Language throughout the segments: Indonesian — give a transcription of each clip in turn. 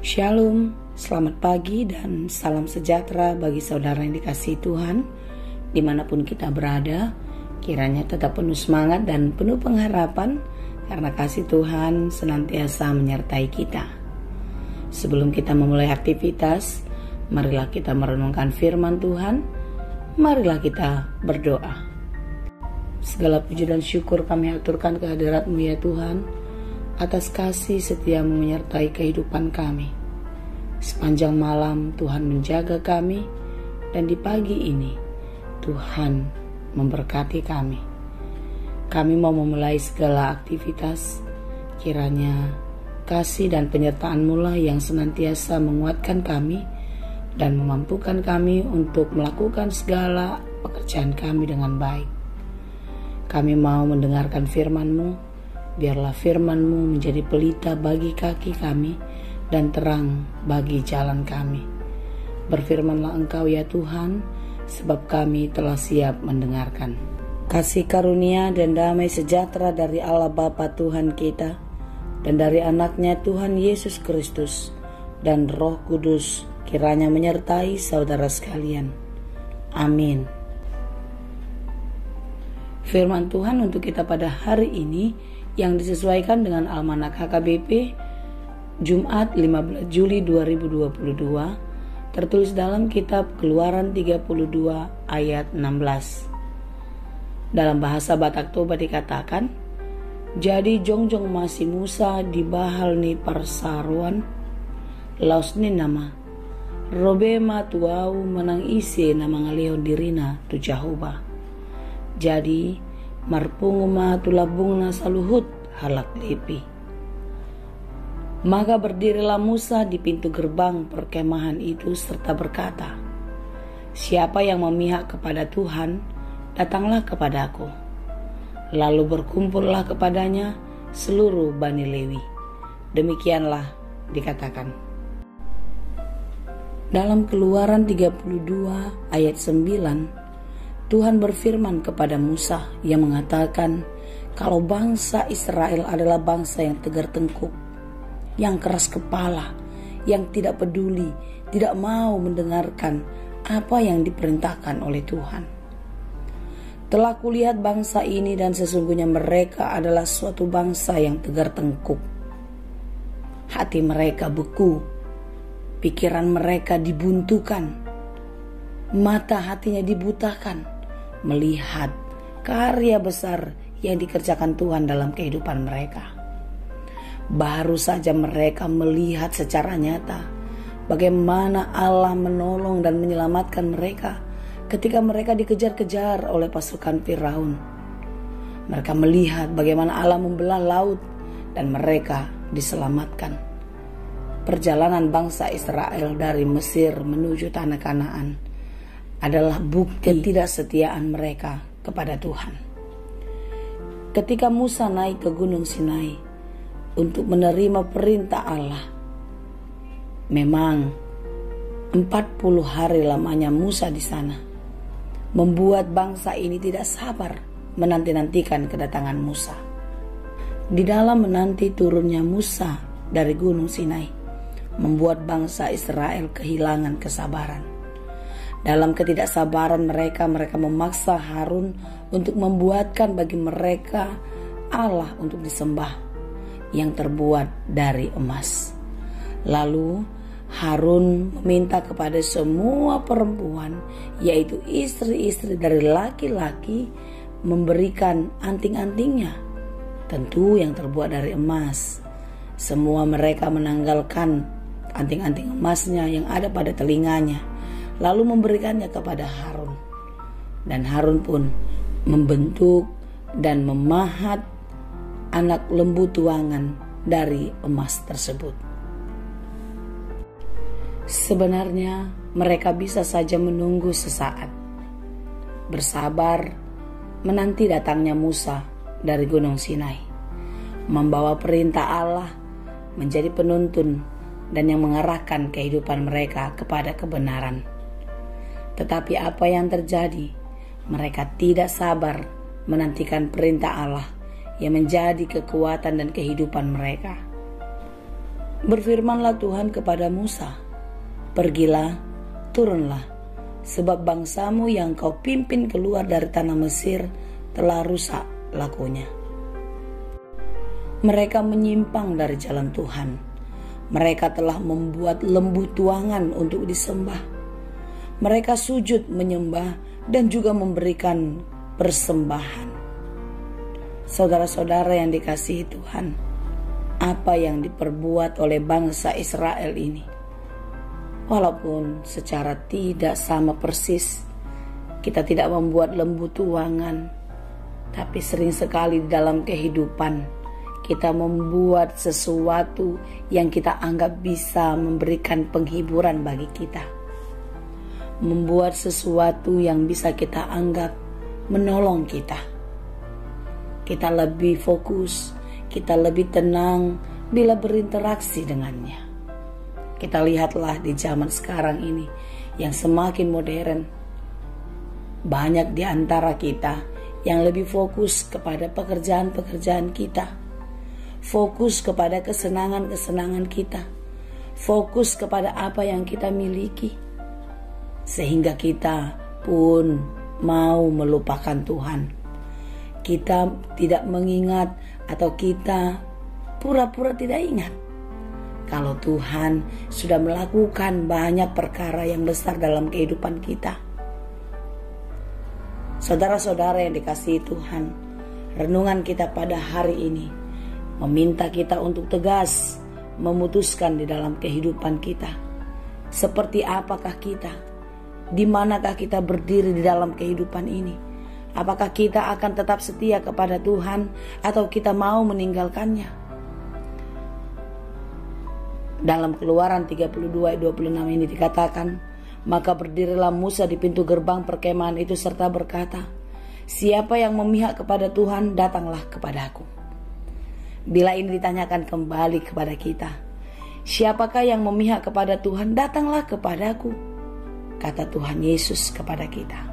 Shalom, selamat pagi dan salam sejahtera bagi saudara yang dikasihi Tuhan. Dimanapun kita berada, kiranya tetap penuh semangat dan penuh pengharapan karena kasih Tuhan senantiasa menyertai kita. Sebelum kita memulai aktivitas, marilah kita merenungkan firman Tuhan. Marilah kita berdoa. Segala puji dan syukur kami aturkan kehadirat-Mu ya Tuhan, atas kasih setia-Mu menyertai kehidupan kami. Sepanjang malam Tuhan menjaga kami, dan di pagi ini Tuhan memberkati kami. Kami mau memulai segala aktivitas, kiranya kasih dan penyertaan-Mu lah yang senantiasa menguatkan kami dan memampukan kami untuk melakukan segala pekerjaan kami dengan baik. Kami mau mendengarkan firman-Mu. Biarlah firman-Mu menjadi pelita bagi kaki kami dan terang bagi jalan kami. Berfirmanlah Engkau ya Tuhan, sebab kami telah siap mendengarkan. Kasih karunia dan damai sejahtera dari Allah Bapa Tuhan kita, dan dari anaknya Tuhan Yesus Kristus, dan Roh Kudus kiranya menyertai saudara sekalian. Amin. Firman Tuhan untuk kita pada hari ini yang disesuaikan dengan Almanak HKBP Jumat 15 Juli 2022, tertulis dalam kitab Keluaran 32 ayat 16. Dalam bahasa Batak Toba dikatakan, jadi jongjong masih Musa di bahal ni parsaruan laos ni nama robema tuau menang ise nama ngalihon dirina tu Jahoba. Jadi marpunguma tulabungna saluhut halak lepi. Maka berdirilah Musa di pintu gerbang perkemahan itu serta berkata, siapa yang memihak kepada Tuhan, datanglah kepadaku. Lalu berkumpullah kepadanya seluruh Bani Lewi. Demikianlah dikatakan. Dalam Keluaran 32 ayat 9, Tuhan berfirman kepada Musa yang mengatakan kalau bangsa Israel adalah bangsa yang tegar tengkuk, yang keras kepala, yang tidak peduli, tidak mau mendengarkan apa yang diperintahkan oleh Tuhan. Telah kulihat bangsa ini dan sesungguhnya mereka adalah suatu bangsa yang tegar tengkuk. Hati mereka beku, pikiran mereka dibuntukan, mata hatinya dibutakan melihat karya besar yang dikerjakan Tuhan dalam kehidupan mereka. Baru saja mereka melihat secara nyata bagaimana Allah menolong dan menyelamatkan mereka ketika mereka dikejar-kejar oleh pasukan Firaun. Mereka melihat bagaimana Allah membelah laut dan mereka diselamatkan. Perjalanan bangsa Israel dari Mesir menuju tanah Kanaan adalah bukti ketidaksetiaan mereka kepada Tuhan. Ketika Musa naik ke Gunung Sinai untuk menerima perintah Allah, memang 40 hari lamanya Musa di sana, membuat bangsa ini tidak sabar menanti-nantikan kedatangan Musa. Di dalam menanti turunnya Musa dari Gunung Sinai, membuat bangsa Israel kehilangan kesabaran. Dalam ketidaksabaran mereka memaksa Harun untuk membuatkan bagi mereka Allah untuk disembah yang terbuat dari emas. Lalu Harun meminta kepada semua perempuan, yaitu istri-istri dari laki-laki, memberikan anting-antingnya, tentu yang terbuat dari emas. Semua mereka menanggalkan anting-anting emasnya yang ada pada telinganya, lalu memberikannya kepada Harun. Dan Harun pun membentuk dan memahat anak lembu tuangan dari emas tersebut. Sebenarnya mereka bisa saja menunggu sesaat, bersabar menanti datangnya Musa dari Gunung Sinai, membawa perintah Allah, menjadi penuntun dan yang mengarahkan kehidupan mereka kepada kebenaran. Tetapi apa yang terjadi? Mereka tidak sabar menantikan perintah Allah yang menjadi kekuatan dan kehidupan mereka. Berfirmanlah Tuhan kepada Musa, "Pergilah, turunlah, sebab bangsamu yang kau pimpin keluar dari tanah Mesir telah rusak lakunya. Mereka menyimpang dari jalan Tuhan. Mereka telah membuat lembu tuangan untuk disembah. Mereka sujud menyembah dan juga memberikan persembahan." Saudara-saudara yang dikasihi Tuhan, apa yang diperbuat oleh bangsa Israel ini, walaupun secara tidak sama persis, kita tidak membuat lembu tuangan, tapi sering sekali di dalam kehidupan kita membuat sesuatu yang kita anggap bisa memberikan penghiburan bagi kita, membuat sesuatu yang bisa kita anggap menolong kita. Kita lebih fokus, kita lebih tenang bila berinteraksi dengannya. Kita lihatlah di zaman sekarang ini yang semakin modern, banyak di antara kita yang lebih fokus kepada pekerjaan-pekerjaan kita, fokus kepada kesenangan-kesenangan kita, fokus kepada apa yang kita miliki, sehingga kita pun mau melupakan Tuhan. Kita tidak mengingat atau kita pura-pura tidak ingat kalau Tuhan sudah melakukan banyak perkara yang besar dalam kehidupan kita. Saudara-saudara yang dikasihi Tuhan, renungan kita pada hari ini meminta kita untuk tegas memutuskan di dalam kehidupan kita. Seperti apakah kita? Di manakah kita berdiri di dalam kehidupan ini? Apakah kita akan tetap setia kepada Tuhan atau kita mau meninggalkannya? Dalam Keluaran 32:26 ini dikatakan, "Maka berdirilah Musa di pintu gerbang perkemahan itu serta berkata, 'Siapa yang memihak kepada Tuhan, datanglah kepadaku.'" Bila ini ditanyakan kembali kepada kita, siapakah yang memihak kepada Tuhan, datanglah kepadaku, kata Tuhan Yesus kepada kita.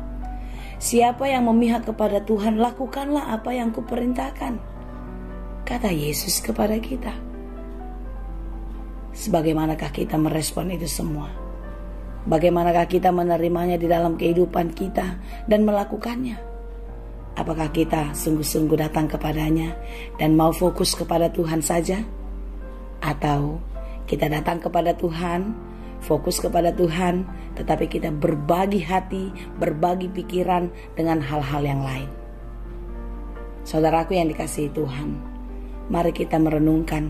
Siapa yang memihak kepada Tuhan, lakukanlah apa yang kuperintahkan, kata Yesus kepada kita. Sebagaimanakah kita merespon itu semua? Bagaimanakah kita menerimanya di dalam kehidupan kita dan melakukannya? Apakah kita sungguh-sungguh datang kepadanya dan mau fokus kepada Tuhan saja? Atau kita datang kepada Tuhan, fokus kepada Tuhan, tetapi kita berbagi hati, berbagi pikiran dengan hal-hal yang lain? Saudaraku yang dikasihi Tuhan, mari kita merenungkan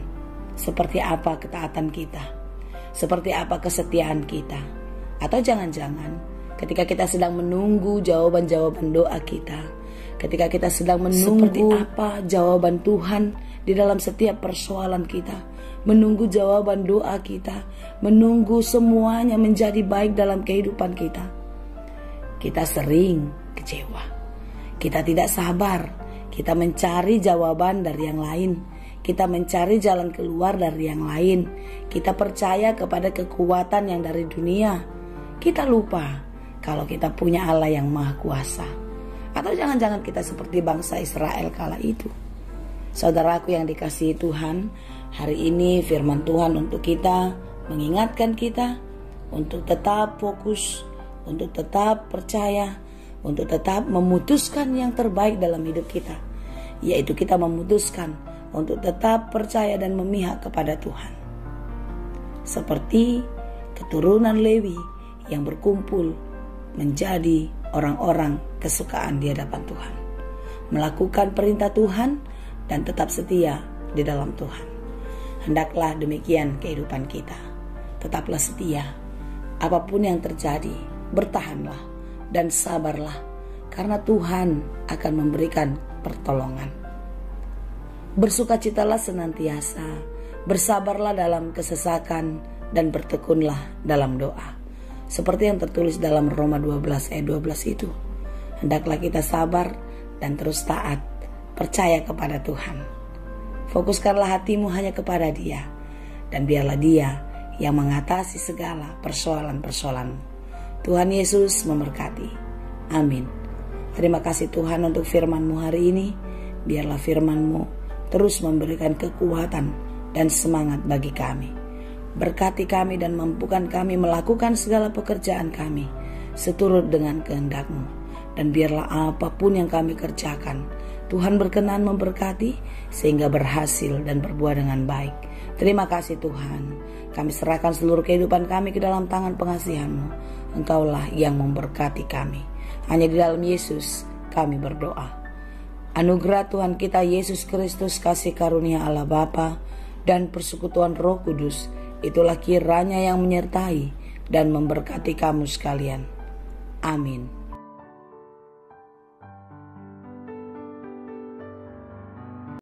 seperti apa ketaatan kita, seperti apa kesetiaan kita. Atau jangan-jangan ketika kita sedang menunggu jawaban-jawaban doa kita, ketika kita sedang menunggu seperti apa jawaban Tuhan di dalam setiap persoalan kita, menunggu jawaban doa kita, menunggu semuanya menjadi baik dalam kehidupan kita, kita sering kecewa. Kita tidak sabar, kita mencari jawaban dari yang lain, kita mencari jalan keluar dari yang lain, kita percaya kepada kekuatan yang dari dunia, kita lupa kalau kita punya Allah yang Maha Kuasa. Atau jangan-jangan kita seperti bangsa Israel kala itu. Saudaraku yang dikasihi Tuhan, hari ini firman Tuhan untuk kita mengingatkan kita untuk tetap fokus, untuk tetap percaya, untuk tetap memutuskan yang terbaik dalam hidup kita, yaitu kita memutuskan untuk tetap percaya dan memihak kepada Tuhan. Seperti keturunan Lewi yang berkumpul menjadi orang-orang kesukaan di hadapan Tuhan, melakukan perintah Tuhan dan tetap setia di dalam Tuhan. Hendaklah demikian kehidupan kita. Tetaplah setia. Apapun yang terjadi, bertahanlah dan sabarlah, karena Tuhan akan memberikan pertolongan. Bersukacitalah senantiasa, bersabarlah dalam kesesakan, dan bertekunlah dalam doa. Seperti yang tertulis dalam Roma 12 ayat 12 itu. Hendaklah kita sabar dan terus taat, percaya kepada Tuhan. Fokuskanlah hatimu hanya kepada Dia, dan biarlah Dia yang mengatasi segala persoalan-persoalanmu. Tuhan Yesus memberkati. Amin. Terima kasih Tuhan untuk firman-Mu hari ini. Biarlah firman-Mu terus memberikan kekuatan dan semangat bagi kami. Berkati kami dan mampukan kami melakukan segala pekerjaan kami seturut dengan kehendak-Mu. Dan biarlah apapun yang kami kerjakan, Tuhan berkenan memberkati sehingga berhasil dan berbuah dengan baik. Terima kasih Tuhan. Kami serahkan seluruh kehidupan kami ke dalam tangan pengasihan-Mu. Engkaulah yang memberkati kami. Hanya di dalam Yesus kami berdoa. Anugerah Tuhan kita Yesus Kristus, kasih karunia Allah Bapa, dan persekutuan Roh Kudus, itulah kiranya yang menyertai dan memberkati kamu sekalian. Amin.